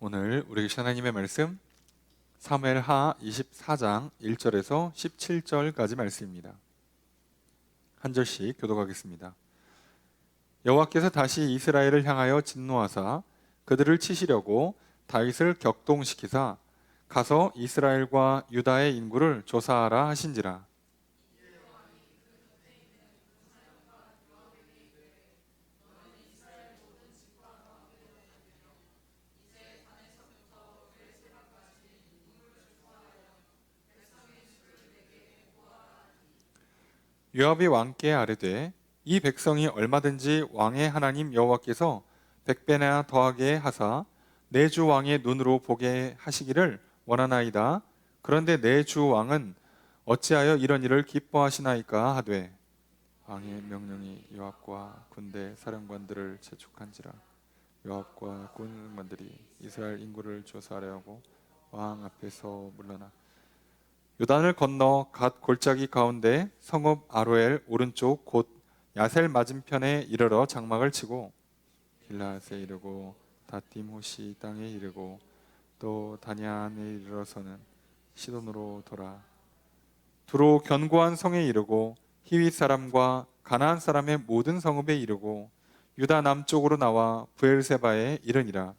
오늘 우리 계신 하나님의 말씀 사무엘하 24장 1절에서 17절까지 말씀입니다. 한 절씩 교독하겠습니다. 여호와께서 다시 이스라엘을 향하여 진노하사 그들을 치시려고 다윗을 격동시키사 가서 이스라엘과 유다의 인구를 조사하라 하신지라. 요압이 왕께 아뢰되 이 백성이 얼마든지 왕의 하나님 여호와께서 백배나 더하게 하사 내 주 왕의 눈으로 보게 하시기를 원하나이다. 그런데 내 주 왕은 어찌하여 이런 일을 기뻐하시나이까 하되 왕의 명령이 요압과 군대 사령관들을 재촉한지라. 요압과 군관들이 이스라엘 인구를 조사하려고 왕 앞에서 물러나 요단을 건너 갓 골짜기 가운데 성읍 아로엘 오른쪽 곧 야셀 맞은편에 이르러 장막을 치고 길라앗에 이르고 다딤호시 땅에 이르고 또 다냐안에 이르러서는 시돈으로 돌아 두로 견고한 성에 이르고 히윗 사람과 가나안 사람의 모든 성읍에 이르고 유다 남쪽으로 나와 브엘세바에 이르니라.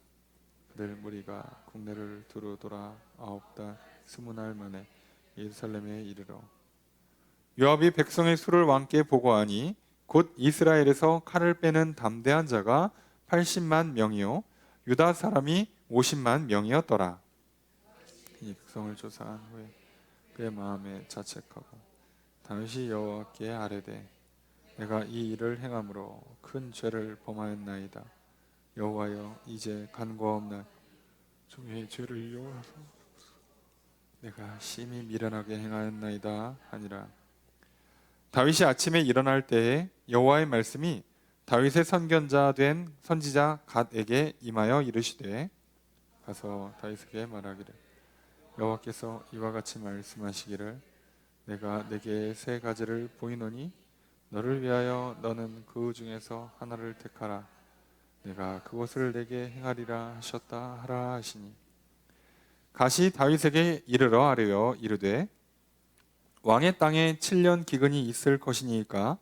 그들 무리가 국내를 두루 돌아 9달 20날 만에 예루살렘에 이르러 요압이 백성의 수를 왕께 보고하니 곧 이스라엘에서 칼을 빼는 담대한 자가 80만 명이요 유다 사람이 50만 명이었더라. 이 백성을 조사한 후에 그의 마음에 자책하고 다윗이 여호와께 아뢰되 내가 이 일을 행함으로 큰 죄를 범하였나이다. 여호와여 이제 간과없나 종의 죄를 용하소서. 내가 심히 미련하게 행하였나이다 하니라. 다윗이 아침에 일어날 때에 여호와의 말씀이 다윗의 선견자 된 선지자 갓에게 임하여 이르시되 가서 다윗에게 말하기를 여호와께서 이와 같이 말씀하시기를 내가 내게 세 가지를 보이노니 너를 위하여 너는 그 중에서 하나를 택하라. 내가 그것을 내게 행하리라 하셨다 하라 하시니 가시 다윗에게 이르러 아뢰어 이르되 왕의 땅에 7년 기근이 있을 것이니까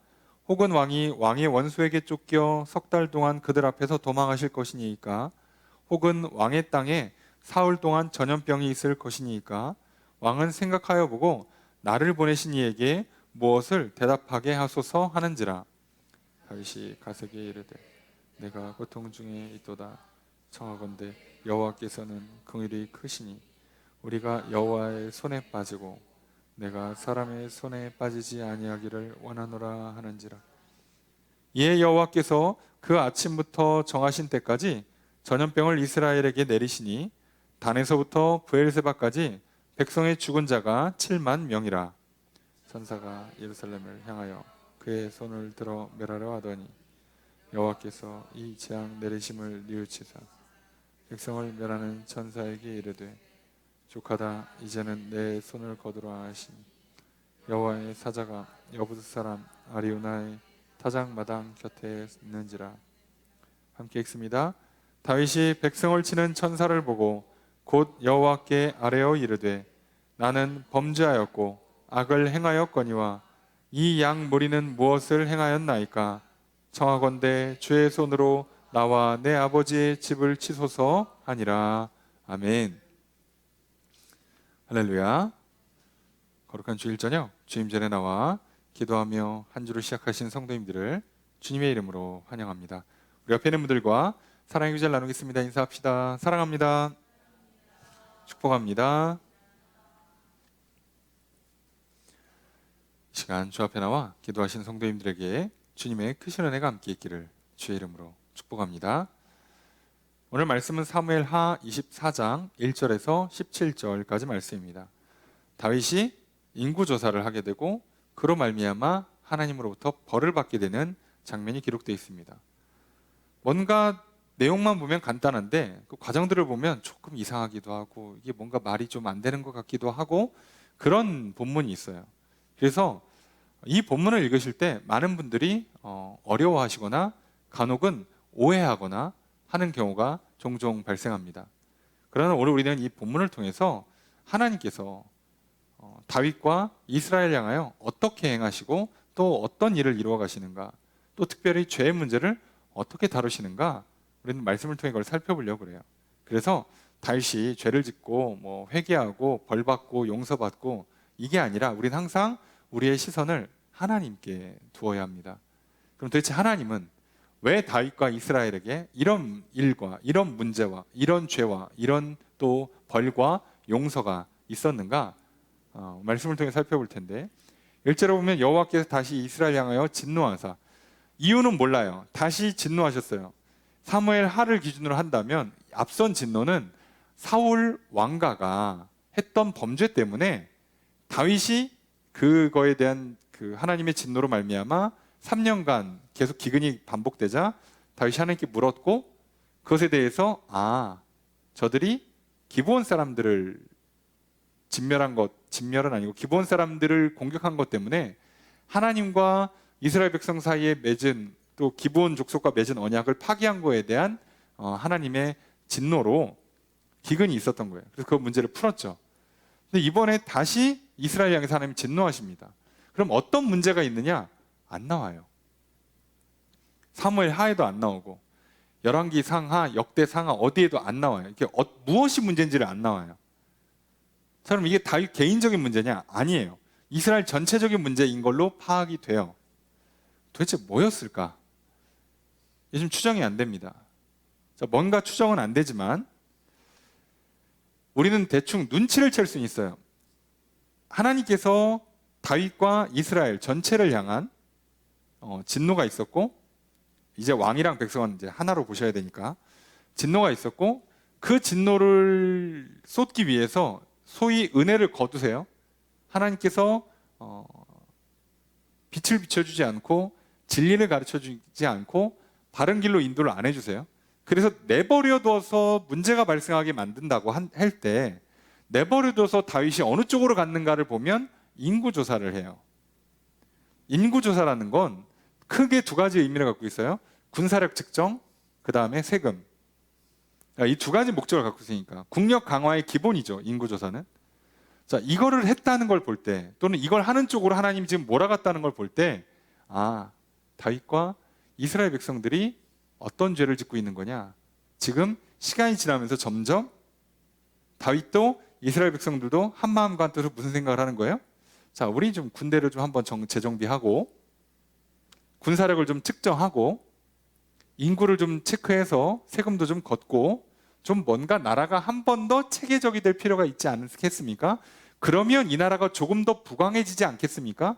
혹은 왕이 왕의 원수에게 쫓겨 석 달 동안 그들 앞에서 도망하실 것이니까 혹은 왕의 땅에 사흘 동안 전염병이 있을 것이니까 왕은 생각하여 보고 나를 보내신 이에게 무엇을 대답하게 하소서 하는지라. 다윗이 갓에게 이르되 내가 고통 중에 있도다. 청하건대 여호와께서는 긍휼이 크시니 우리가 여호와의 손에 빠지고 내가 사람의 손에 빠지지 아니하기를 원하노라 하는지라. 이에 여호와께서 그 아침부터 정하신 때까지 전염병을 이스라엘에게 내리시니 단에서부터 브엘세바까지 백성의 죽은 자가 7만 명이라. 천사가 예루살렘을 향하여 그의 손을 들어 멸하려 하더니 여호와께서 이 재앙 내리심을 뉘우치사 백성을 멸하는 천사에게 이르되 족하다 이제는 내 손을 거두라 하시니 여호와의 사자가 여부스 사람 아리우나의 타작마당 곁에 있는지라. 함께 읽습니다. 다윗이 백성을 치는 천사를 보고 곧 여호와께 아뢰어 이르되 나는 범죄하였고 악을 행하였거니와 이 양 무리는 무엇을 행하였나이까. 청하건대 주의 손으로 나와 내 아버지의 집을 치소서 하니라. 아멘. 할렐루야. 거룩한 주일 저녁 주님 전에 나와 기도하며 한 주를 시작하신 성도님들을 주님의 이름으로 환영합니다. 우리 옆에 있는 분들과 사랑의 교제를 나누겠습니다. 인사합시다. 사랑합니다. 축복합니다. 이 시간 주 앞에 나와 기도하신 성도님들에게 주님의 크신 은혜가 함께 있기를 주의 이름으로 축복합니다. 오늘 말씀은 사무엘하 24장 1절에서 17절까지 말씀입니다. 다윗이 인구조사를 하게 되고 그로 말미암아 하나님으로부터 벌을 받게 되는 장면이 기록되어 있습니다. 뭔가 내용만 보면 간단한데 그 과정들을 보면 조금 이상하기도 하고 이게 뭔가 말이 좀 안 되는 것 같기도 하고 그런 본문이 있어요. 그래서 이 본문을 읽으실 때 많은 분들이 어려워하시거나 간혹은 오해하거나 하는 경우가 종종 발생합니다. 그러나 오늘 우리는 이 본문을 통해서 하나님께서 다윗과 이스라엘 향하여 어떻게 행하시고 또 어떤 일을 이루어 가시는가, 또 특별히 죄의 문제를 어떻게 다루시는가, 우리는 말씀을 통해 그걸 살펴보려고 그래요. 그래서 다윗이 죄를 짓고 회개하고 벌받고 용서받고 이게 아니라 우리는 항상 우리의 시선을 하나님께 두어야 합니다. 그럼 도대체 하나님은 왜 다윗과 이스라엘에게 이런 일과 이런 문제와 이런 죄와 이런 또 벌과 용서가 있었는가? 말씀을 통해 살펴볼 텐데, 1절에 보면 여호와께서 다시 이스라엘 향하여 진노하사, 이유는 몰라요. 다시 진노하셨어요. 사무엘 하를 기준으로 한다면 앞선 진노는 사울 왕가가 했던 범죄 때문에 다윗이 그거에 대한 그 하나님의 진노로 말미암아 3년간 계속 기근이 반복되자 다윗이 하나님께 물었고, 그것에 대해서 저들이 기브온 사람들을 진멸은 아니고 기브온 사람들을 공격한 것 때문에 하나님과 이스라엘 백성 사이에 맺은, 또 기브온 족속과 맺은 언약을 파기한 거에 대한 하나님의 진노로 기근이 있었던 거예요. 그래서 그 문제를 풀었죠. 근데 이번에 다시 이스라엘 향해서 하나님 진노하십니다. 그럼 어떤 문제가 있느냐? 안 나와요. 사무엘 하에도 안 나오고 열왕기 상하, 역대 상하 어디에도 안 나와요. 이게 무엇이 문제인지를 안 나와요. 그럼 이게 다윗 개인적인 문제냐? 아니에요. 이스라엘 전체적인 문제인 걸로 파악이 돼요. 도대체 뭐였을까? 요즘 추정이 안 됩니다. 뭔가 추정은 안 되지만 우리는 대충 눈치를 챌 수는 있어요. 하나님께서 다윗과 이스라엘 전체를 향한 진노가 있었고, 이제 왕이랑 백성은 이제 하나로 보셔야 되니까 진노가 있었고, 그 진노를 쏟기 위해서 소위 은혜를 거두세요. 하나님께서 빛을 비춰주지 않고 진리를 가르쳐주지 않고 바른 길로 인도를 안 해주세요. 그래서 내버려둬서 문제가 발생하게 만든다고 할 때, 내버려둬서 다윗이 어느 쪽으로 갔는가를 보면 인구조사를 해요. 인구조사라는 건 크게 두 가지 의미를 갖고 있어요. 군사력 측정, 그 다음에 세금. 이 두 가지 목적을 갖고 있으니까 국력 강화의 기본이죠, 인구조사는. 자, 이거를 했다는 걸 볼 때, 또는 이걸 하는 쪽으로 하나님이 지금 몰아갔다는 걸 볼 때, 다윗과 이스라엘 백성들이 어떤 죄를 짓고 있는 거냐? 지금 시간이 지나면서 점점 다윗도 이스라엘 백성들도 한 마음과 한 뜻으로 무슨 생각을 하는 거예요? 자, 우리 좀 군대를 좀 한번 재정비하고 군사력을 좀 측정하고 인구를 좀 체크해서 세금도 좀 걷고 좀 뭔가 나라가 한 번 더 체계적이 될 필요가 있지 않겠습니까? 그러면 이 나라가 조금 더 부강해지지 않겠습니까?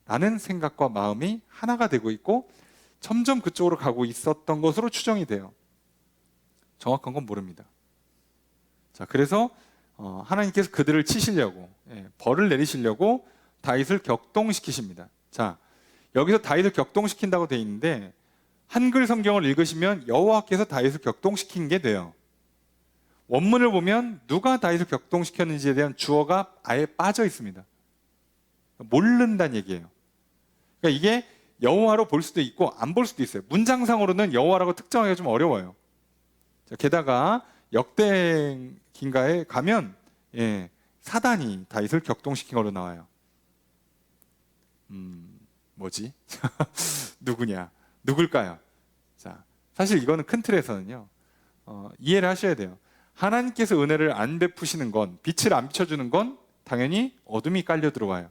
라는 생각과 마음이 하나가 되고 있고 점점 그쪽으로 가고 있었던 것으로 추정이 돼요. 정확한 건 모릅니다. 자, 그래서 하나님께서 그들을 치시려고, 벌을 내리시려고 다윗을 격동시키십니다. 자, 여기서 다윗을 격동시킨다고 돼 있는데 한글 성경을 읽으시면 여호와께서 다윗을 격동시킨 게 돼요. 원문을 보면 누가 다윗을 격동시켰는지에 대한 주어가 아예 빠져 있습니다. 모른다는 얘기예요. 그러니까 이게 여호와로 볼 수도 있고 안 볼 수도 있어요. 문장상으로는 여호와라고 특정하기가 좀 어려워요. 자, 게다가 역대기인가에 가면 사단이 다윗을 격동시킨 걸로 나와요. 뭐지? 누구냐? 누굴까요? 자, 사실 이거는 큰 틀에서는요, 이해를 하셔야 돼요. 하나님께서 은혜를 안 베푸시는 건, 빛을 안 비춰주는 건 당연히 어둠이 깔려 들어와요.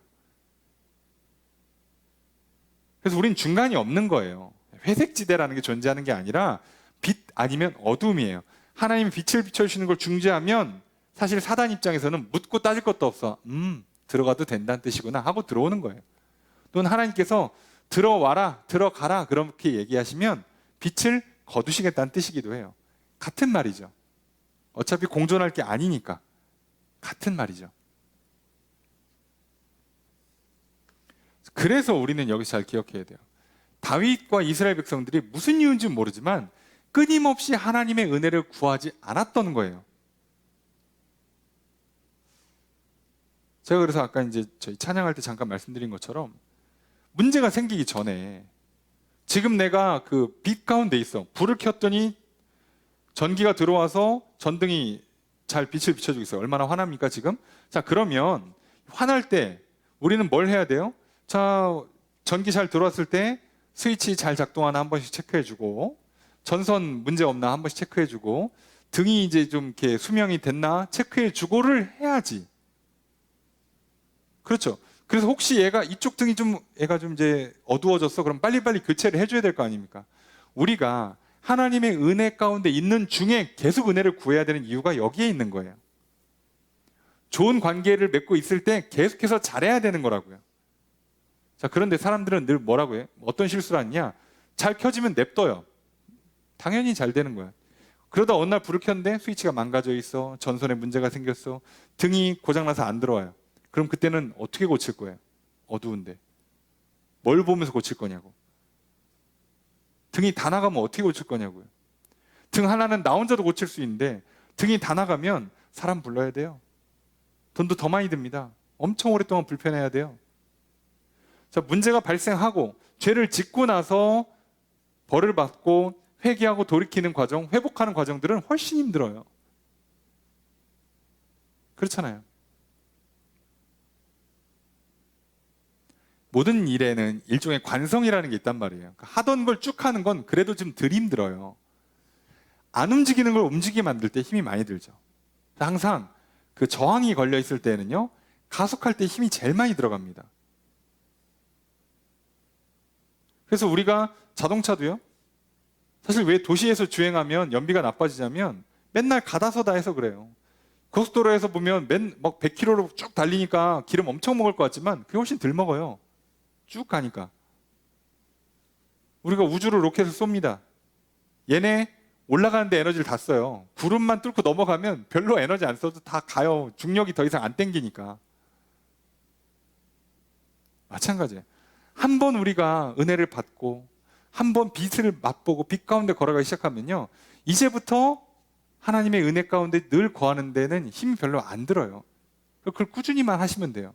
그래서 우린 중간이 없는 거예요. 회색지대라는 게 존재하는 게 아니라 빛 아니면 어둠이에요. 하나님이 빛을 비춰주시는 걸 중재하면 사실 사단 입장에서는 묻고 따질 것도 없어. 들어가도 된다는 뜻이구나 하고 들어오는 거예요. 또는 하나님께서 들어와라, 들어가라 그렇게 얘기하시면 빛을 거두시겠다는 뜻이기도 해요. 같은 말이죠. 어차피 공존할 게 아니니까 같은 말이죠. 그래서 우리는 여기서 잘 기억해야 돼요. 다윗과 이스라엘 백성들이 무슨 이유인지는 모르지만 끊임없이 하나님의 은혜를 구하지 않았던 거예요. 제가 그래서 아까 이제 저희 찬양할 때 잠깐 말씀드린 것처럼 문제가 생기기 전에 지금 내가 그 빛 가운데 있어. 불을 켰더니 전기가 들어와서 전등이 잘 빛을 비춰주고 있어요. 얼마나 화납니까 지금? 자, 그러면 화날 때 우리는 뭘 해야 돼요? 자, 전기 잘 들어왔을 때 스위치 잘 작동하나 한 번씩 체크해주고, 전선 문제 없나 한 번씩 체크해주고, 등이 이제 좀 이렇게 수명이 됐나 체크해주고를 해야지. 그렇죠. 그래서 혹시 얘가 이쪽 등이 좀 이제 어두워졌어, 그럼 빨리빨리 교체를 해줘야 될 거 아닙니까? 우리가 하나님의 은혜 가운데 있는 중에 계속 은혜를 구해야 되는 이유가 여기에 있는 거예요. 좋은 관계를 맺고 있을 때 계속해서 잘해야 되는 거라고요. 자, 그런데 사람들은 늘 뭐라고 해요? 어떤 실수를 하느냐? 잘 켜지면 냅둬요. 당연히 잘 되는 거야. 그러다 어느 날 불을 켰는데 스위치가 망가져 있어, 전선에 문제가 생겼어, 등이 고장나서 안 들어와요. 그럼 그때는 어떻게 고칠 거예요? 어두운데 뭘 보면서 고칠 거냐고. 등이 다 나가면 어떻게 고칠 거냐고요. 등 하나는 나 혼자도 고칠 수 있는데 등이 다 나가면 사람 불러야 돼요. 돈도 더 많이 듭니다. 엄청 오랫동안 불편해야 돼요. 자, 문제가 발생하고 죄를 짓고 나서 벌을 받고 회개하고 돌이키는 과정, 회복하는 과정들은 훨씬 힘들어요. 그렇잖아요. 모든 일에는 일종의 관성이라는 게 있단 말이에요. 하던 걸 쭉 하는 건 그래도 좀 덜 힘들어요. 안 움직이는 걸 움직이게 만들 때 힘이 많이 들죠. 항상 그 저항이 걸려 있을 때는요, 가속할 때 힘이 제일 많이 들어갑니다. 그래서 우리가 자동차도요, 사실 왜 도시에서 주행하면 연비가 나빠지냐면 맨날 가다서다 해서 그래요. 고속도로에서 보면 막 100km로 쭉 달리니까 기름 엄청 먹을 것 같지만 그게 훨씬 덜 먹어요. 쭉 가니까. 우리가 우주로 로켓을 쏩니다. 얘네 올라가는데 에너지를 다 써요. 구름만 뚫고 넘어가면 별로 에너지 안 써도 다 가요. 중력이 더 이상 안 땡기니까. 마찬가지예요. 한 번 우리가 은혜를 받고 한 번 빛을 맛보고 빛 가운데 걸어가기 시작하면요, 이제부터 하나님의 은혜 가운데 늘 거하는 데는 힘이 별로 안 들어요. 그걸 꾸준히만 하시면 돼요.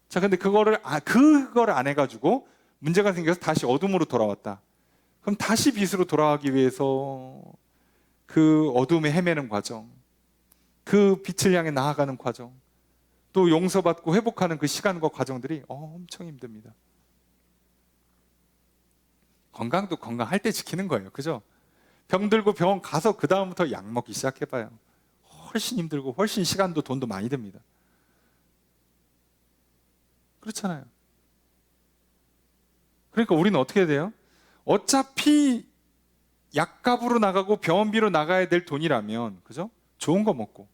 자, 근데 그거를 안 해가지고 문제가 생겨서 다시 어둠으로 돌아왔다. 그럼 다시 빛으로 돌아가기 위해서 그 어둠에 헤매는 과정, 그 빛을 향해 나아가는 과정, 또 용서받고 회복하는 그 시간과 과정들이 엄청 힘듭니다. 건강도 건강할 때 지키는 거예요. 그죠? 병 들고 병원 가서 그 다음부터 약 먹기 시작해봐요. 훨씬 힘들고 훨씬 시간도 돈도 많이 듭니다. 그렇잖아요. 그러니까 우리는 어떻게 해야 돼요? 어차피 약값으로 나가고 병원비로 나가야 될 돈이라면, 그죠? 좋은 거 먹고,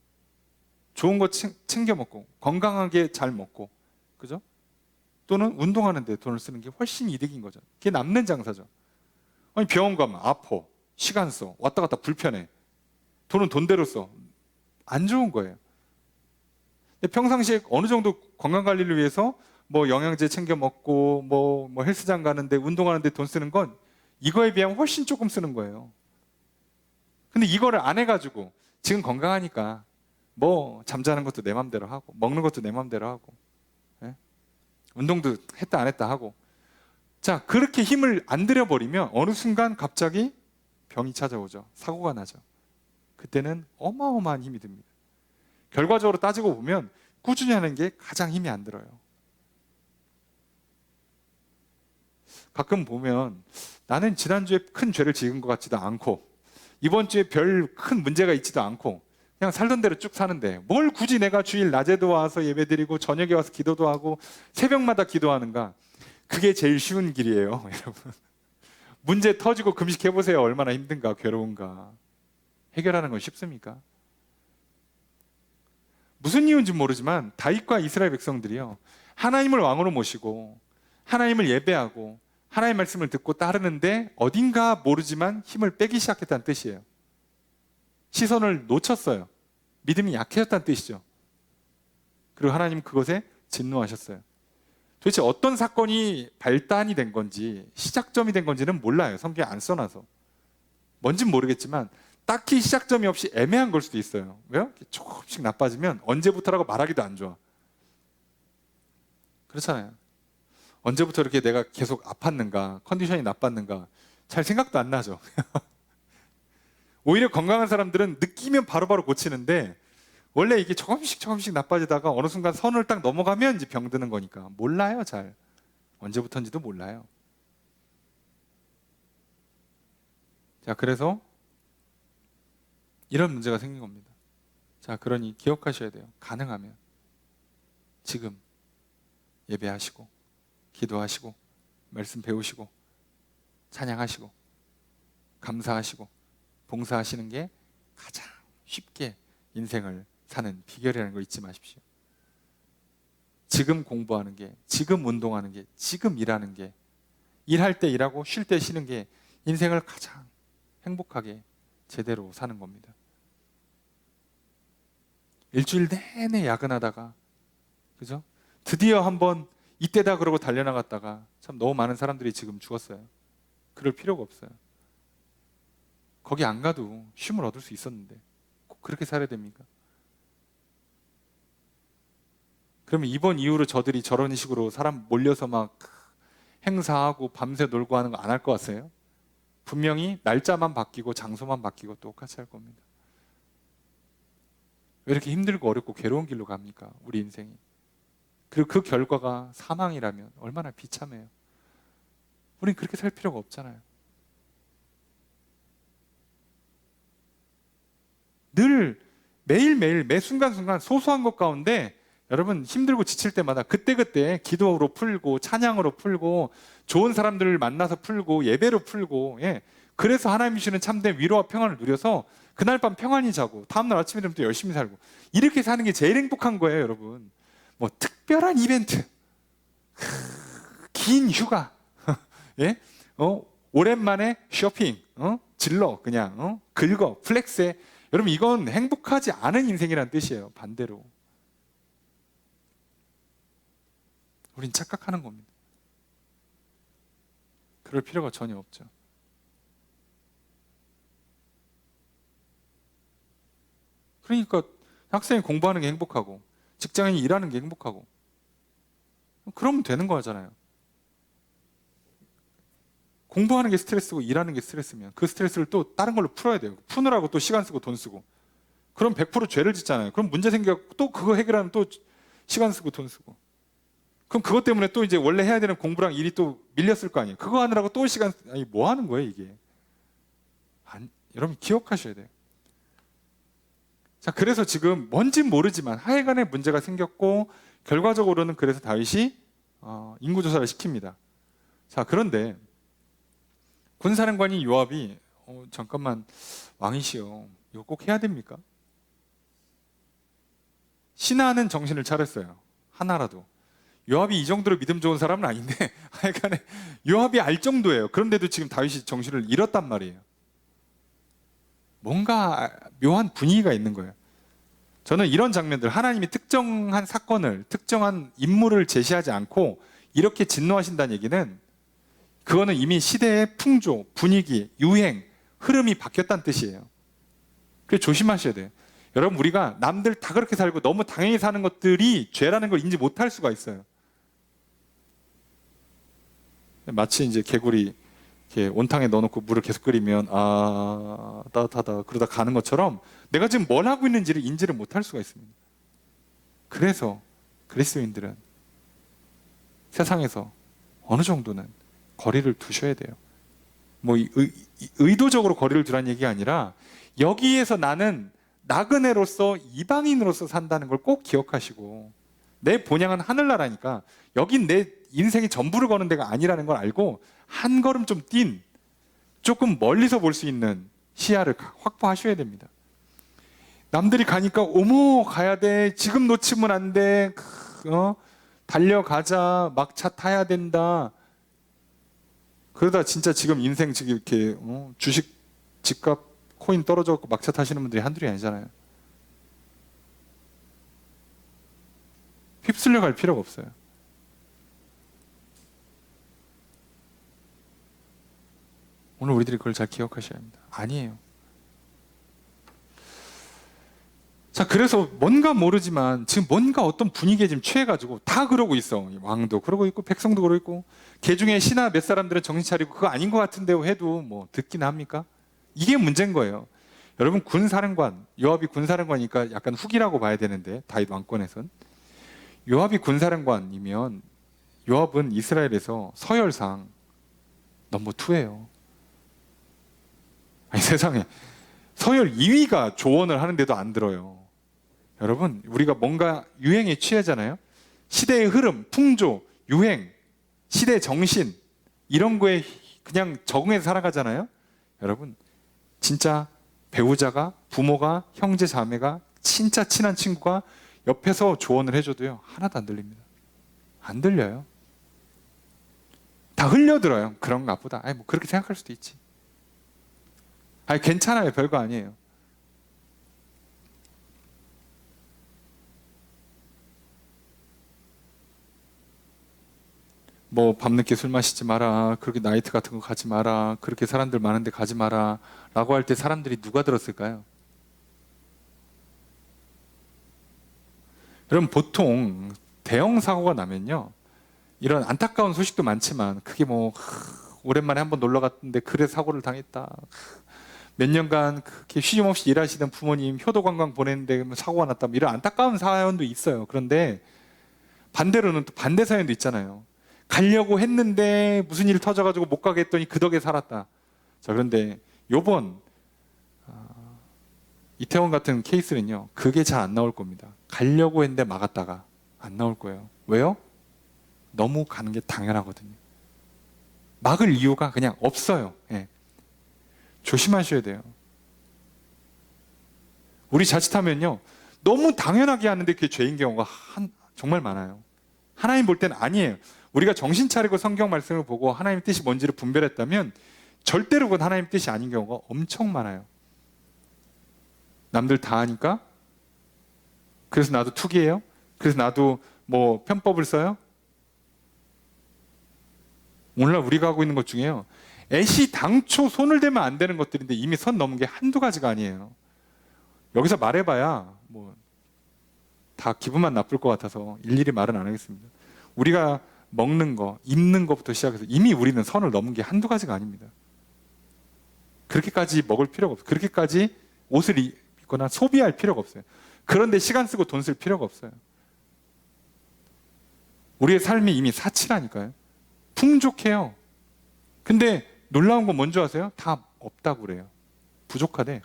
좋은 거 챙겨 먹고, 건강하게 잘 먹고, 그죠? 또는 운동하는 데 돈을 쓰는 게 훨씬 이득인 거죠. 그게 남는 장사죠. 아니, 병원 가면 아파, 시간 써, 왔다 갔다 불편해, 돈은 돈대로 써. 안 좋은 거예요. 근데 평상시에 어느 정도 건강관리를 위해서 뭐 영양제 챙겨 먹고 뭐 헬스장 가는데 운동하는데 돈 쓰는 건 이거에 비하면 훨씬 조금 쓰는 거예요. 근데 이거를 안 해가지고 지금 건강하니까 뭐 잠자는 것도 내 맘대로 하고 먹는 것도 내 맘대로 하고, 예? 운동도 했다 안 했다 하고, 자, 그렇게 힘을 안 들여버리면 어느 순간 갑자기 병이 찾아오죠. 사고가 나죠. 그때는 어마어마한 힘이 듭니다. 결과적으로 따지고 보면 꾸준히 하는 게 가장 힘이 안 들어요. 가끔 보면 나는 지난주에 큰 죄를 지은 것 같지도 않고 이번 주에 별 큰 문제가 있지도 않고 그냥 살던 대로 쭉 사는데 뭘 굳이 내가 주일 낮에도 와서 예배드리고 저녁에 와서 기도도 하고 새벽마다 기도하는가? 그게 제일 쉬운 길이에요, 여러분. 문제 터지고 금식해보세요. 얼마나 힘든가, 괴로운가. 해결하는 건 쉽습니까? 무슨 이유인지 모르지만 다윗과 이스라엘 백성들이요, 하나님을 왕으로 모시고 하나님을 예배하고 하나님의 말씀을 듣고 따르는데 어딘가 모르지만 힘을 빼기 시작했다는 뜻이에요. 시선을 놓쳤어요. 믿음이 약해졌다는 뜻이죠. 그리고 하나님 그것에 진노하셨어요. 도대체 어떤 사건이 발단이 된 건지, 시작점이 된 건지는 몰라요. 성경에 안 써놔서. 뭔진 모르겠지만 딱히 시작점이 없이 애매한 걸 수도 있어요. 왜요? 조금씩 나빠지면 언제부터라고 말하기도 안 좋아. 그렇잖아요. 언제부터 이렇게 내가 계속 아팠는가, 컨디션이 나빴는가 잘 생각도 안 나죠. 오히려 건강한 사람들은 느끼면 바로바로 고치는데 원래 이게 조금씩 나빠지다가 어느 순간 선을 딱 넘어가면 이제 병드는 거니까 몰라요, 잘. 언제부터인지도 몰라요. 자, 그래서 이런 문제가 생긴 겁니다. 자, 그러니 기억하셔야 돼요. 가능하면 지금 예배하시고 기도하시고 말씀 배우시고 찬양하시고 감사하시고 봉사하시는 게 가장 쉽게 인생을 사는 비결이라는 거 잊지 마십시오. 지금 공부하는 게, 지금 운동하는 게, 지금 일하는 게, 일할 때 일하고 쉴 때 쉬는 게 인생을 가장 행복하게 제대로 사는 겁니다. 일주일 내내 야근하다가, 그죠? 드디어 한번 이때다 그러고 달려나갔다가 참 너무 많은 사람들이 지금 죽었어요. 그럴 필요가 없어요. 거기 안 가도 쉼을 얻을 수 있었는데 꼭 그렇게 살아야 됩니까? 그러면 이번 이후로 저들이 저런 식으로 사람 몰려서 막 행사하고 밤새 놀고 하는 거 안 할 것 같아요? 분명히 날짜만 바뀌고 장소만 바뀌고 똑같이 할 겁니다. 왜 이렇게 힘들고 어렵고 괴로운 길로 갑니까? 우리 인생이. 그리고 그 결과가 사망이라면 얼마나 비참해요. 우린 그렇게 살 필요가 없잖아요. 늘 매일매일 매 순간순간 소소한 것 가운데 여러분 힘들고 지칠 때마다 그때그때 기도로 풀고 찬양으로 풀고 좋은 사람들을 만나서 풀고 예배로 풀고, 예. 그래서 하나님이 주시는 참된 위로와 평안을 누려서 그날 밤 평안히 자고 다음날 아침에 되면 또 열심히 살고 이렇게 사는 게 제일 행복한 거예요, 여러분. 뭐 특별한 이벤트, 긴 휴가, 예? 오랜만에 쇼핑, 질러 그냥 긁어 플렉스해. 여러분 이건 행복하지 않은 인생이라는 뜻이에요. 반대로 우린 착각하는 겁니다. 그럴 필요가 전혀 없죠. 그러니까 학생이 공부하는 게 행복하고 직장인이 일하는 게 행복하고 그러면 되는 거잖아요. 공부하는 게 스트레스고 일하는 게 스트레스면 그 스트레스를 또 다른 걸로 풀어야 돼요. 푸느라고 또 시간 쓰고 돈 쓰고. 그럼 100% 죄를 짓잖아요. 그럼 문제 생겨서 또 그거 해결하면 또 시간 쓰고 돈 쓰고. 그럼 그것 때문에 또 이제 원래 해야 되는 공부랑 일이 또 밀렸을 거 아니에요. 그거 하느라고 또 시간, 아니 뭐 하는 거예요 이게. 여러분 기억하셔야 돼요. 자, 그래서 지금 뭔진 모르지만 하여간에 문제가 생겼고 결과적으로는 그래서 다윗이 인구조사를 시킵니다. 자, 그런데 군사령관인 요압이 잠깐만 왕이시여 이거 꼭 해야 됩니까? 신하는 정신을 차렸어요. 하나라도. 요압이 이 정도로 믿음 좋은 사람은 아닌데 하여간에 요압이 알 정도예요. 그런데도 지금 다윗이 정신을 잃었단 말이에요. 뭔가 묘한 분위기가 있는 거예요. 저는 이런 장면들, 하나님이 특정한 사건을, 특정한 인물을 제시하지 않고 이렇게 진노하신다는 얘기는 그거는 이미 시대의 풍조, 분위기, 유행, 흐름이 바뀌었다는 뜻이에요. 그래서 조심하셔야 돼요. 여러분 우리가 남들 다 그렇게 살고 너무 당연히 사는 것들이 죄라는 걸 인지 못할 수가 있어요. 마치 이제 개구리 이렇게 온탕에 넣어놓고 물을 계속 끓이면 따뜻하다 그러다 가는 것처럼 내가 지금 뭘 하고 있는지를 인지를 못할 수가 있습니다. 그래서 그리스도인들은 세상에서 어느 정도는 거리를 두셔야 돼요. 뭐 의도적으로 거리를 두라는 얘기가 아니라 여기에서 나는 나그네로서 이방인으로서 산다는 걸 꼭 기억하시고 내 본향은 하늘나라니까 여긴 내 인생의 전부를 거는 데가 아니라는 걸 알고 한 걸음 좀 뛴 조금 멀리서 볼 수 있는 시야를 확보하셔야 됩니다. 남들이 가니까 어머 가야 돼 지금 놓치면 안 돼 달려가자 막차 타야 된다 그러다 진짜 지금 인생 지금 이렇게 주식 집값 코인 떨어져갖고 막차 타시는 분들이 한둘이 아니잖아요. 휩쓸려 갈 필요가 없어요. 오늘 우리들이 그걸 잘 기억하셔야 합니다. 아니에요. 자, 그래서 뭔가 모르지만 지금 뭔가 어떤 분위기에 지금 취해가지고 다 그러고 있어. 왕도 그러고 있고 백성도 그러고 있고 개 중에 신하 몇 사람들은 정신 차리고 그거 아닌 것 같은데 해도 뭐 듣긴 합니까? 이게 문제인 거예요. 여러분 군사령관, 요압이 군사령관이니까 약간 후기라고 봐야 되는데 다윗 왕권에선 요압이 군사령관이면 요압은 이스라엘에서 서열상 넘버 2예요. 아니 세상에 서열 2위가 조언을 하는데도 안 들어요. 여러분 우리가 뭔가 유행에 취하잖아요. 시대의 흐름, 풍조, 유행, 시대 정신 이런 거에 그냥 적응해서 살아가잖아요. 여러분 진짜 배우자가, 부모가, 형제 자매가, 진짜 친한 친구가 옆에서 조언을 해줘도요 하나도 안 들립니다. 안 들려요. 다 흘려들어요. 그런가 보다. 아니 뭐 그렇게 생각할 수도 있지. 아니 괜찮아요. 별거 아니에요. 뭐 밤늦게 술 마시지 마라, 그렇게 나이트 같은 거 가지 마라, 그렇게 사람들 많은데 가지 마라 라고 할 때 사람들이 누가 들었을까요? 그럼 보통 대형 사고가 나면요 이런 안타까운 소식도 많지만 그게 뭐 오랜만에 한번 놀러 갔는데 그래 사고를 당했다, 몇 년간 그렇게 쉼없이 일하시던 부모님 효도관광 보냈는데 사고가 났다, 뭐 이런 안타까운 사연도 있어요. 그런데 반대로는 또 반대 사연도 있잖아요. 가려고 했는데 무슨 일 터져가지고 못 가게 했더니 그 덕에 살았다. 자, 그런데 요번 이태원 같은 케이스는요 그게 잘 안 나올 겁니다. 가려고 했는데 막았다가 안 나올 거예요. 왜요? 너무 가는 게 당연하거든요. 막을 이유가 그냥 없어요. 예. 조심하셔야 돼요. 우리 자칫하면요 너무 당연하게 하는데 그게 죄인 경우가 정말 많아요. 하나님 볼 때는 아니에요. 우리가 정신 차리고 성경 말씀을 보고 하나님 뜻이 뭔지를 분별했다면 절대로 그건 하나님 뜻이 아닌 경우가 엄청 많아요. 남들 다 하니까 그래서 나도 투기해요? 그래서 나도 뭐 편법을 써요? 오늘날 우리가 하고 있는 것 중에요 애시 당초 손을 대면 안 되는 것들인데 이미 선 넘은 게 한두 가지가 아니에요. 여기서 말해봐야 뭐 다 기분만 나쁠 것 같아서 일일이 말은 안 하겠습니다. 우리가 먹는 거, 입는 것부터 시작해서 이미 우리는 선을 넘은 게 한두 가지가 아닙니다. 그렇게까지 먹을 필요가 없어요. 그렇게까지 옷을 입거나 소비할 필요가 없어요. 그런데 시간 쓰고 돈 쓸 필요가 없어요. 우리의 삶이 이미 사치라니까요. 풍족해요. 근데 놀라운 건 뭔지 아세요? 다 없다고 그래요. 부족하대.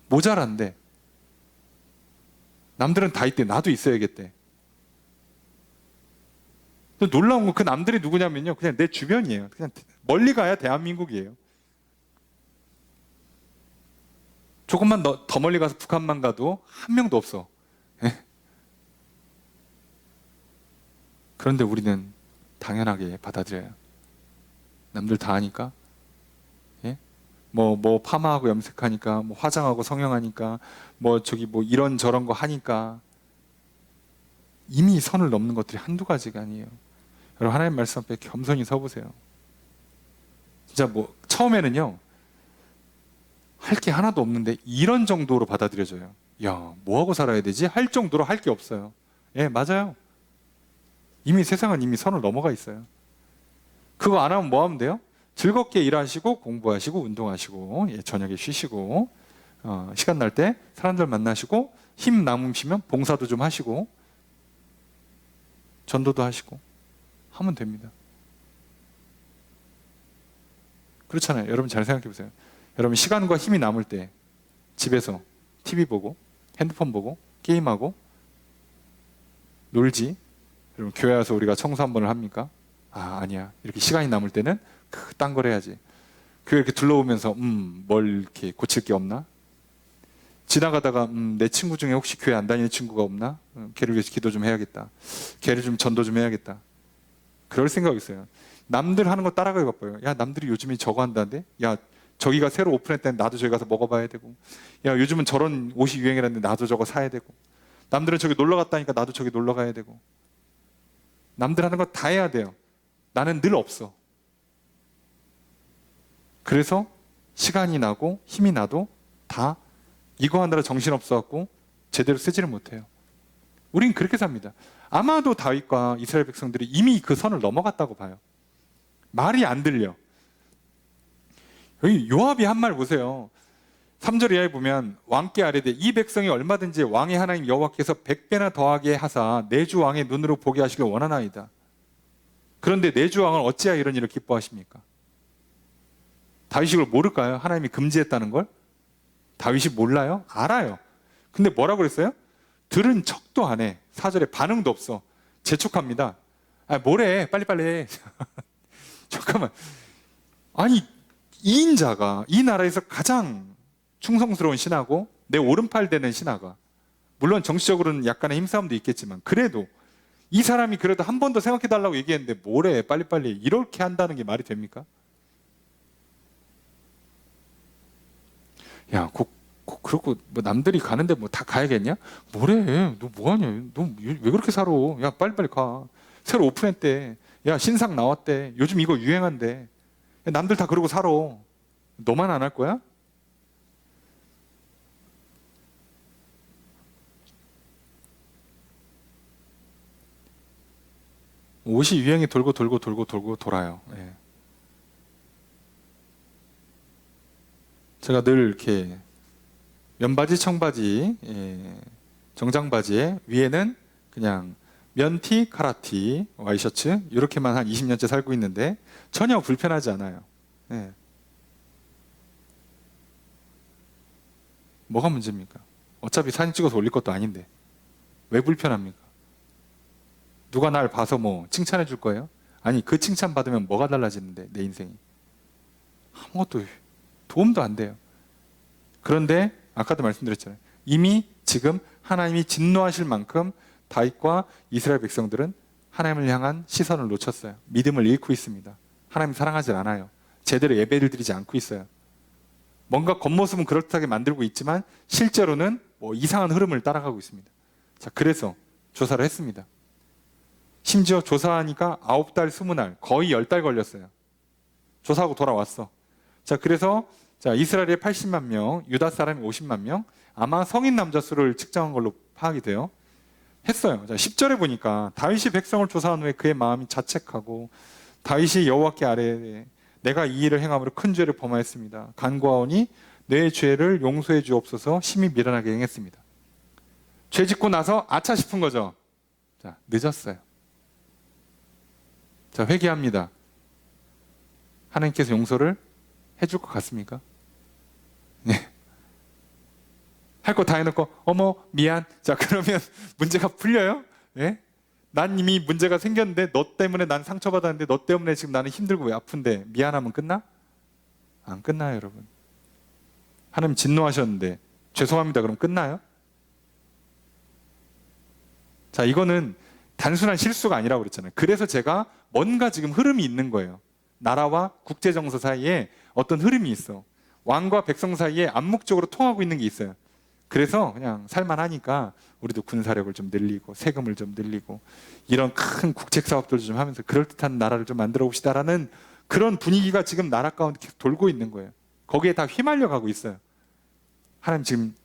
모자란데. 남들은 다 있대. 나도 있어야겠대. 놀라운 건 그 남들이 누구냐면요 그냥 내 주변이에요. 그냥 멀리 가야 대한민국이에요. 조금만 더 멀리 가서 북한만 가도 한 명도 없어. 그런데 우리는 당연하게 받아들여요. 남들 다 하니까. 뭐 파마하고 염색하니까, 뭐 화장하고 성형하니까, 뭐 이런 저런 거 하니까 이미 선을 넘는 것들이 한두 가지가 아니에요. 여러분 하나님 말씀 앞에 겸손히 서보세요. 진짜 뭐 처음에는요 할 게 하나도 없는데 이런 정도로 받아들여져요. 야, 뭐 하고 살아야 되지? 할 정도로 할 게 없어요. 예, 맞아요. 이미 세상은 이미 선을 넘어가 있어요. 그거 안 하면 뭐 하면 돼요? 즐겁게 일하시고 공부하시고 운동하시고 저녁에 쉬시고 시간 날 때 사람들 만나시고 힘 남으시면 봉사도 좀 하시고 전도도 하시고 하면 됩니다. 그렇잖아요. 여러분 잘 생각해 보세요. 여러분 시간과 힘이 남을 때 집에서 TV 보고 핸드폰 보고 게임하고 놀지. 여러분 교회 와서 우리가 청소 한 번을 합니까? 아니야. 이렇게 시간이 남을 때는 딴 걸 해야지. 교회 이렇게 둘러오면서 뭘 이렇게 고칠 게 없나? 지나가다가 내 친구 중에 혹시 교회 안 다니는 친구가 없나? 걔를 위해서 기도 좀 해야겠다. 걔를 좀 전도 좀 해야겠다. 그럴 생각이 있어요. 남들 하는 거 따라가기 바빠요. 야, 남들이 요즘에 저거 한다는데? 야, 저기가 새로 오픈했다는데 나도 저기 가서 먹어봐야 되고, 야, 요즘은 저런 옷이 유행이라는데 나도 저거 사야 되고, 남들은 저기 놀러 갔다니까 나도 저기 놀러 가야 되고, 남들 하는 거 다 해야 돼요. 나는 늘 없어. 그래서 시간이 나고 힘이 나도 다 이거 하느라 정신없어갖고 제대로 쓰지를 못해요. 우린 그렇게 삽니다. 아마도 다윗과 이스라엘 백성들이 이미 그 선을 넘어갔다고 봐요. 말이 안 들려. 여기 요압이 한 말 보세요. 3절 이하에 보면 왕께 아뢰되 이 백성이 얼마든지 왕의 하나님 여호와께서 100배나 더하게 하사 내 주 왕의 눈으로 보게 하시길 원하나이다. 그런데 내 주 왕은 어찌하여 이런 일을 기뻐하십니까? 다윗이 그걸 모를까요? 하나님이 금지했다는 걸? 다윗이 몰라요? 알아요. 근데 뭐라고 그랬어요? 들은 척도 안 해. 4절에 반응도 없어. 재촉합니다. 뭐래? 빨리빨리 해. 잠깐만. 아니, 이 인자가 이 나라에서 가장 충성스러운 신하고 내 오른팔 되는 신하가, 물론 정치적으로는 약간의 힘싸움도 있겠지만 그래도 이 사람이 그래도 한 번 더 생각해달라고 얘기했는데 뭐래? 빨리빨리 이렇게 한다는 게 말이 됩니까? 야, 그렇고 뭐 남들이 가는데 뭐 다 가야겠냐? 뭐래? 너 뭐하냐? 너 왜 그렇게 살아? 야, 빨리빨리 가. 새로 오픈했대. 야, 신상 나왔대. 요즘 이거 유행한대. 야, 남들 다 그러고 살아. 너만 안 할 거야? 옷이 유행이 돌고 돌아요. 예. 제가 늘 이렇게 면바지, 청바지, 정장바지에 위에는 그냥 면티, 카라티, 와이셔츠 이렇게만 한 20년째 살고 있는데 전혀 불편하지 않아요. 예. 뭐가 문제입니까? 어차피 사진 찍어서 올릴 것도 아닌데 왜 불편합니까? 누가 날 봐서 뭐 칭찬해 줄 거예요? 아니, 그 칭찬 받으면 뭐가 달라지는데 내 인생이 아무것도 도움도 안 돼요. 그런데 아까도 말씀드렸잖아요. 이미 지금 하나님이 진노하실 만큼 다윗과 이스라엘 백성들은 하나님을 향한 시선을 놓쳤어요. 믿음을 잃고 있습니다. 하나님 사랑하지 않아요. 제대로 예배를 드리지 않고 있어요. 뭔가 겉모습은 그렇다게 만들고 있지만 실제로는 뭐 이상한 흐름을 따라가고 있습니다. 자, 그래서 조사를 했습니다. 심지어 조사하니까 9달, 20날, 거의 10달 걸렸어요. 조사하고 돌아왔어. 자, 그래서 이스라엘에 80만 명, 유다 사람이 50만 명, 아마 성인 남자 수를 측정한 걸로 파악이 돼요. 했어요. 자, 10절에 보니까 다윗이 백성을 조사한 후에 그의 마음이 자책하고 다윗이 여호와께 아뢰되 내가 이 일을 행함으로 큰 죄를 범하였습니다. 간구하오니 내 죄를 용서해 주옵소서. 심히 미련하게 행했습니다. 죄 짓고 나서 아차 싶은 거죠. 자, 늦었어요. 자, 회개합니다. 하나님께서 용서를 해줄 것 같습니까? 네. 할 거 다 해놓고 어머 미안. 자, 그러면 문제가 풀려요? 네? 난 이미 문제가 생겼는데 너 때문에 난 상처받았는데 너 때문에 지금 나는 힘들고 왜 아픈데 미안하면 끝나? 안 끝나요, 여러분. 하나님 진노하셨는데 죄송합니다 그럼 끝나요? 자, 이거는 단순한 실수가 아니라고 그랬잖아요. 그래서 제가 뭔가 지금 흐름이 있는 거예요. 나라와 국제정서 사이에 어떤 흐름이 있어. 왕과 백성 사이에 암묵적으로 통하고 있는 게 있어요. 그래서 그냥 살만하니까 우리도 군사력을 좀 늘리고 세금을 좀 늘리고 이런 큰 국책 사업들을 좀 하면서 그럴듯한 나라를 좀 만들어 봅시다라는 그런 분위기가 지금 나라 가운데 계속 돌고 있는 거예요. 거기에 다 휘말려 가고 있어요. 하나님 지금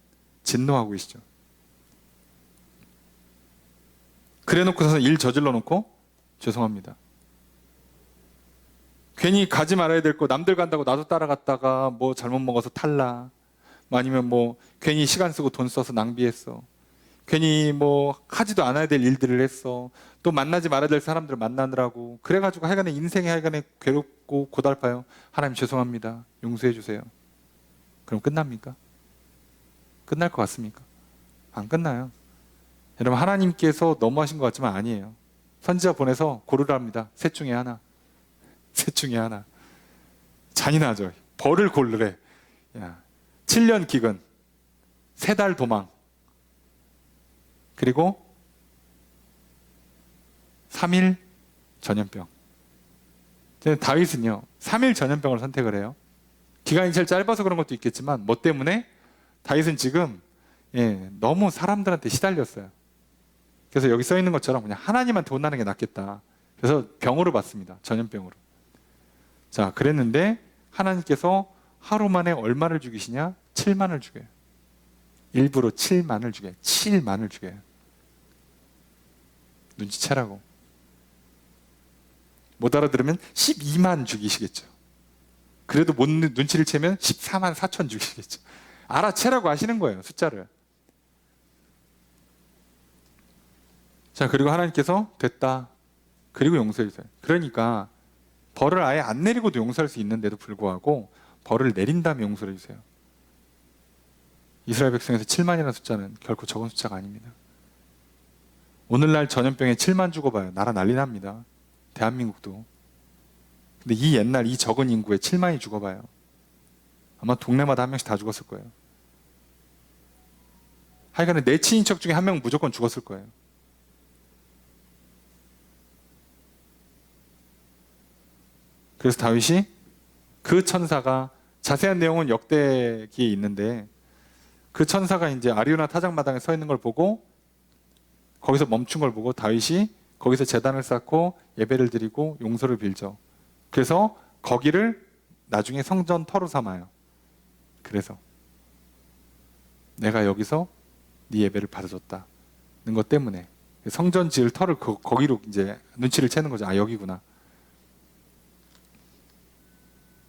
진노하고 계시죠. 그래 놓고서 일 저질러 놓고 죄송합니다. 괜히 가지 말아야 될 거 남들 간다고 나도 따라갔다가 뭐 잘못 먹어서 탈락, 아니면 뭐 괜히 시간 쓰고 돈 써서 낭비했어, 괜히 뭐 하지도 않아야 될 일들을 했어, 또 만나지 말아야 될 사람들을 만나느라고 그래가지고 하여간에 인생이 하여간에 괴롭고 고달파요. 하나님 죄송합니다. 용서해 주세요. 그럼 끝납니까? 끝날 것 같습니까? 안 끝나요. 여러분, 하나님께서 너무하신 것 같지만 아니에요. 선지자 보내서 고르랍니다. 셋 중에 하나. 셋 중에 하나. 잔인하죠. 벌을 고르래. 야, 7년 기근, 3달 도망, 그리고 3일 전염병. 다윗은요 3일 전염병을 선택을 해요. 기간이 제일 짧아서 그런 것도 있겠지만 뭐 때문에? 다윗은 지금 너무 사람들한테 시달렸어요. 그래서 여기 써 있는 것처럼 그냥 하나님한테 혼나는 게 낫겠다. 그래서 병으로 받습니다. 전염병으로. 자, 그랬는데 하나님께서 하루 만에 얼마를 죽이시냐? 7만을 죽여요. 일부러 7만을 죽여요. 7만을 죽여요. 눈치채라고. 못 알아들으면 12만 죽이시겠죠. 그래도 못 눈치를 채면 14만 4천 죽이시겠죠. 알아채라고 하시는 거예요, 숫자를. 자, 그리고 하나님께서 됐다. 그리고 용서해 주세요. 그러니까 벌을 아예 안 내리고도 용서할 수 있는데도 불구하고 벌을 내린 다음에 용서해 주세요. 이스라엘 백성에서 7만이라는 숫자는 결코 적은 숫자가 아닙니다. 오늘날 전염병에 7만 죽어봐요. 나라 난리 납니다. 대한민국도. 근데 이 옛날 이 적은 인구에 7만이 죽어봐요. 아마 동네마다 한 명씩 다 죽었을 거예요. 하여간에 내 친인척 중에 한 명은 무조건 죽었을 거예요. 그래서 다윗이 그 천사가, 자세한 내용은 역대기에 있는데, 그 천사가 이제 아리우나 타작마당에 서 있는 걸 보고 거기서 멈춘 걸 보고 다윗이 거기서 제단을 쌓고 예배를 드리고 용서를 빌죠. 그래서 거기를 나중에 성전 터로 삼아요. 그래서 내가 여기서 네 예배를 받아줬다는 것 때문에 성전 지을 터를 거기로 이제 눈치를 채는 거죠. 아, 여기구나.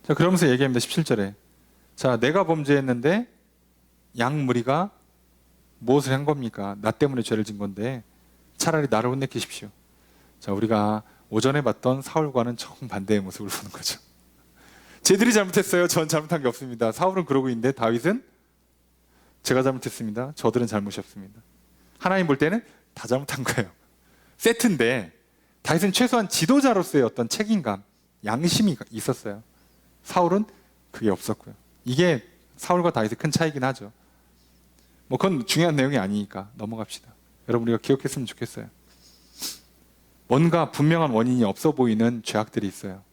자, 그러면서 얘기합니다. 17절에. 자, 내가 범죄했는데 양 무리가 무엇을 한 겁니까? 나 때문에 죄를 진 건데 차라리 나를 혼내키십시오. 자, 우리가 오전에 봤던 사울과는 정반대의 모습을 보는 거죠. 쟤들이 잘못했어요. 전 잘못한 게 없습니다. 사울은 그러고 있는데 다윗은 제가 잘못했습니다. 저들은 잘못이 없습니다. 하나님 볼 때는 다 잘못한 거예요. 세트인데 다윗은 최소한 지도자로서의 어떤 책임감, 양심이 있었어요. 사울은 그게 없었고요. 이게 사울과 다윗의 큰 차이긴 하죠. 뭐 그건 중요한 내용이 아니니까 넘어갑시다. 여러분, 우리가 기억했으면 좋겠어요. 뭔가 분명한 원인이 없어 보이는 죄악들이 있어요.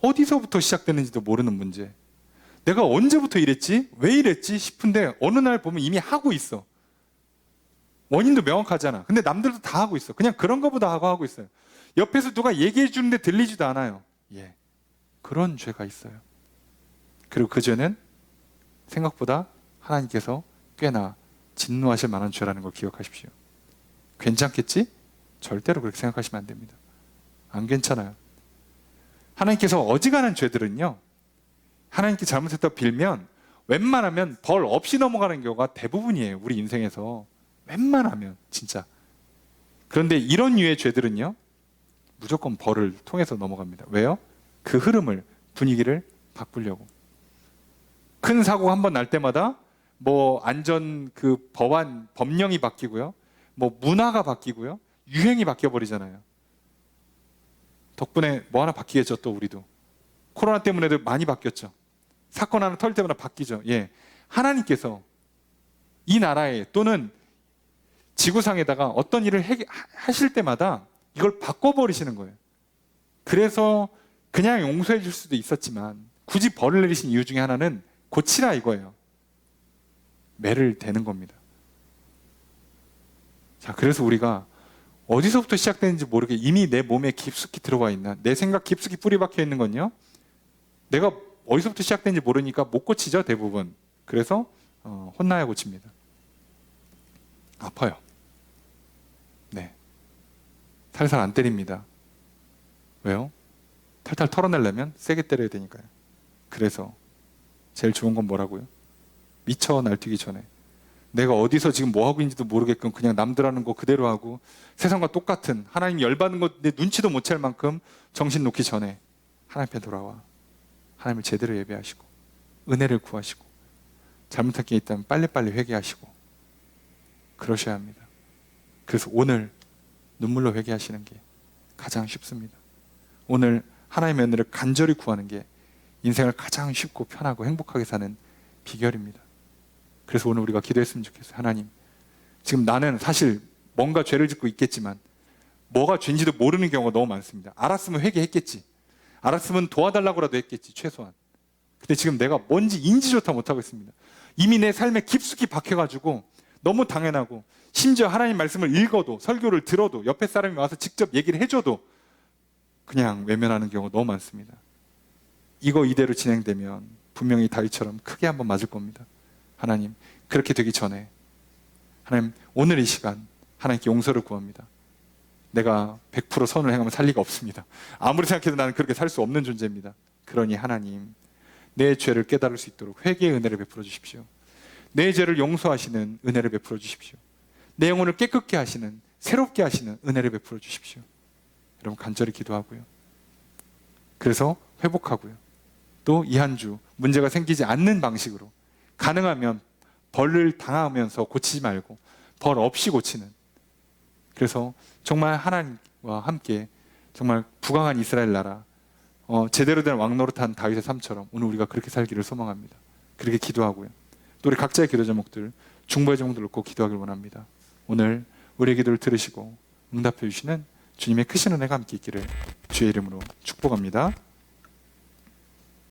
어디서부터 시작되는지도 모르는 문제. 내가 언제부터 이랬지? 왜 이랬지? 싶은데 어느 날 보면 이미 하고 있어. 원인도 명확하잖아. 근데 남들도 다 하고 있어. 그냥 그런 거보다 하고 있어요. 옆에서 누가 얘기해 주는데 들리지도 않아요. 예, 그런 죄가 있어요. 그리고 그 죄는 생각보다 하나님께서 꽤나 진노하실 만한 죄라는 걸 기억하십시오. 괜찮겠지? 절대로 그렇게 생각하시면 안 됩니다. 안 괜찮아요. 하나님께서 어지간한 죄들은요, 하나님께 잘못했다고 빌면 웬만하면 벌 없이 넘어가는 경우가 대부분이에요. 우리 인생에서 웬만하면 진짜. 그런데 이런 류의 죄들은요, 무조건 벌을 통해서 넘어갑니다. 왜요? 그 흐름을, 분위기를 바꾸려고. 큰 사고가 한 번 날 때마다 뭐 안전 그 법안, 법령이 바뀌고요, 뭐 문화가 바뀌고요, 유행이 바뀌어 버리잖아요. 덕분에 뭐 하나 바뀌겠죠. 또 우리도 코로나 때문에도 많이 바뀌었죠. 사건 하나 터질 때마다 바뀌죠. 예, 하나님께서 이 나라에 또는 지구상에다가 어떤 일을 하실 때마다 이걸 바꿔버리시는 거예요. 그래서 그냥 용서해 줄 수도 있었지만 굳이 벌을 내리신 이유 중에 하나는 고치라 이거예요. 매를 대는 겁니다. 자, 그래서 우리가 어디서부터 시작되는지 모르게 이미 내 몸에 깊숙이 들어와 있는, 내 생각 깊숙이 뿌리 박혀 있는 건요, 내가 어디서부터 시작되는지 모르니까 못 고치죠, 대부분. 그래서 혼나야 고칩니다. 아파요. 네, 살살 안 때립니다. 왜요? 탈탈 털어내려면 세게 때려야 되니까요. 그래서 제일 좋은 건 뭐라고요? 미쳐 날뛰기 전에 내가 어디서 지금 뭐 하고 있는지도 모르게끔 그냥 남들 하는 거 그대로 하고 세상과 똑같은, 하나님 열받는 거 내 눈치도 못 챌 만큼 정신 놓기 전에 하나님 앞에 돌아와 하나님을 제대로 예배하시고 은혜를 구하시고 잘못한 게 있다면 빨리빨리 회개하시고 그러셔야 합니다. 그래서 오늘 눈물로 회개하시는 게 가장 쉽습니다. 오늘 하나님의 은혜를 간절히 구하는 게 인생을 가장 쉽고 편하고 행복하게 사는 비결입니다. 그래서 오늘 우리가 기도했으면 좋겠어요. 하나님, 지금 나는 사실 뭔가 죄를 짓고 있겠지만 뭐가 죄인지도 모르는 경우가 너무 많습니다. 알았으면 회개했겠지, 알았으면 도와달라고라도 했겠지, 최소한. 근데 지금 내가 뭔지 인지조차 못하고 있습니다. 이미 내 삶에 깊숙이 박혀가지고 너무 당연하고, 심지어 하나님 말씀을 읽어도 설교를 들어도 옆에 사람이 와서 직접 얘기를 해줘도 그냥 외면하는 경우가 너무 많습니다. 이거 이대로 진행되면 분명히 다윗처럼 크게 한번 맞을 겁니다. 하나님, 그렇게 되기 전에 하나님, 오늘 이 시간 하나님께 용서를 구합니다. 내가 100% 선을 행하면 살 리가 없습니다. 아무리 생각해도 나는 그렇게 살 수 없는 존재입니다. 그러니 하나님, 내 죄를 깨달을 수 있도록 회개의 은혜를 베풀어 주십시오. 내 죄를 용서하시는 은혜를 베풀어 주십시오. 내 영혼을 깨끗게 하시는, 새롭게 하시는 은혜를 베풀어 주십시오. 여러분 간절히 기도하고요. 그래서 회복하고요. 또 이 한 주 문제가 생기지 않는 방식으로 가능하면 벌을 당하면서 고치지 말고 벌 없이 고치는, 그래서 정말 하나님과 함께 정말 부강한 이스라엘 나라, 제대로 된 왕 노릇한 다윗의 삶처럼 오늘 우리가 그렇게 살기를 소망합니다. 그렇게 기도하고요. 또 우리 각자의 기도 제목들, 중보의 제목들 놓고 기도하길 원합니다. 오늘 우리의 기도를 들으시고 응답해 주시는 주님의 크신 은혜가 함께 있기를 주의 이름으로 축복합니다.